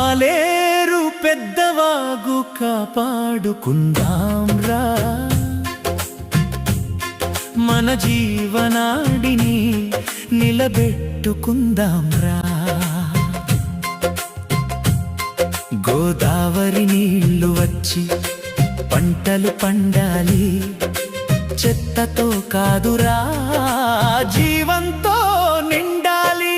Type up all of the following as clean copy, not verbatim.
ఆలేరు పెద్దవాగు కాపాడుకుందాం రా, మన జీవనాడిని నిలబెట్టుకుందాం రా. గోదావరి నీళ్లు వచ్చి పంటలు పండాలి, చెత్తతో కాదురా జీవంతో నిండాలి.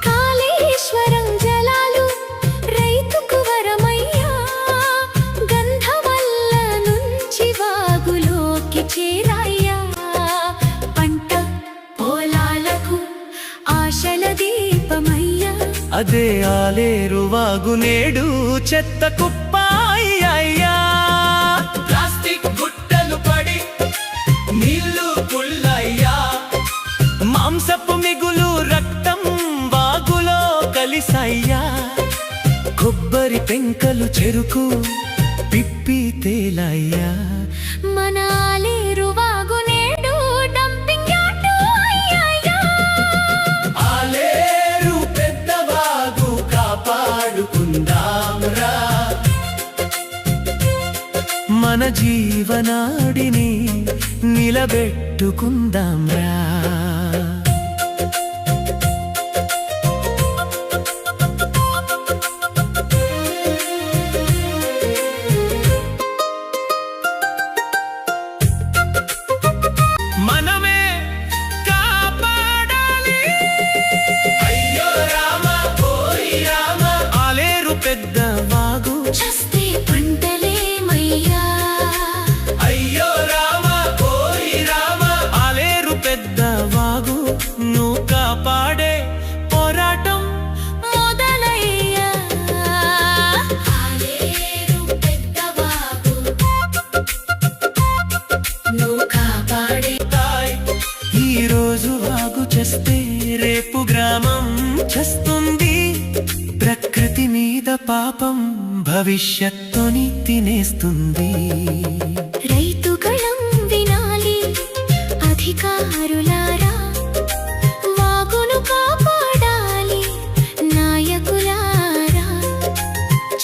కాళేశ్వరం జలాలు రైతుకు వరమయ్యా, గంధవల్ల నుంచి వాగులోకి చేరాయ్యా. పంట పొలాలకు ఆశల దీపమయ్యా, అదే ఆలేరు వాగు నేడు చెత్త కుప్పాయ్యా. ప్లాస్టిక్ గుట్టలు పడి నీళ్లు పుల్లయ్యా, మాంసపు మిగులు రక్తం వాగులో కలిసయ్యా. కొబ్బరి పెంకలు చెరుకు పిప్పి తేలయ్యా, మన ఆలేరు వాగు నేడు డంపింగ్ యార్డు అయ్యయ్యా. ఆలేరు పెద్ద వాగు కాపాడుకుందాం రా, మన జీవనాడిని నిలబెట్టుకుందాం రా. మనమే కాపాడాలి, అయ్యో రామ ఓయ్ రామ. ఆలేరు పెద్ద వాగు చస్తే పంటలేమయ్యా, అయ్యో రామ ఓయ్ రామ. ఆలేరు పెద్ద వాగు నువ్వు కాపాడే పోరాటం మొదలయ్యా. ఆలేరు పెద్ద వాగు నువ్వు కాపాడే. ఈ రోజు వాగు చేస్తే రేపు గ్రామం చేస్తుంది. ప్రకృతి మీద పాపం భవిష్యత్తుని తినేస్తుంది. రైతు గళం వినాలి అధికారులారా, వాగును కాపాడాలి నాయకులారా.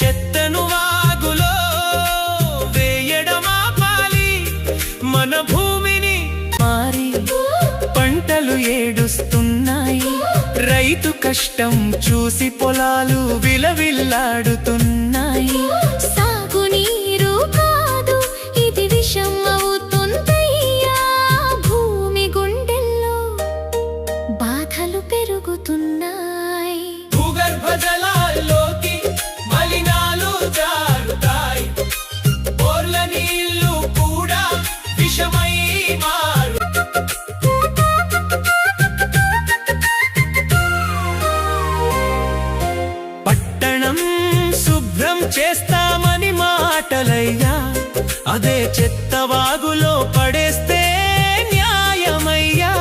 చెత్తను వాగులో వేయడమాపాలి, మన భూమిని మారి పంటలు ఏడుస్తున్నాయి. రైతు కష్టం చూసి పొలాలు విలవిల్లాడుతున్నాయి. సాగునీరు కాదు ఇది విషం అవుతుందయ్యా, భూమి గుండెల్లో బాధలు పెరుగుతున్నాయి. భూగర్భ జలాల్లోకి మలినాలు జారుతాయి, బోర్ల నీళ్లు కూడా విషమై మారు. పట్టణం శుభ్రం చేస్తామని మాటలయ్యా, అదే చెత్త వాగులో పడేస్తే న్యాయమయ్యా.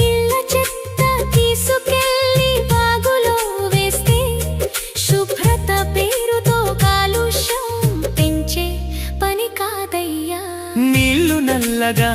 ఇళ్ళ చెత్త తీసుకెళ్ళి వాగులో వేస్తే శుభ్రత పేరుతో కాలుష్యం పెంచే పని కాదయ్యా. నీళ్లు నల్లగా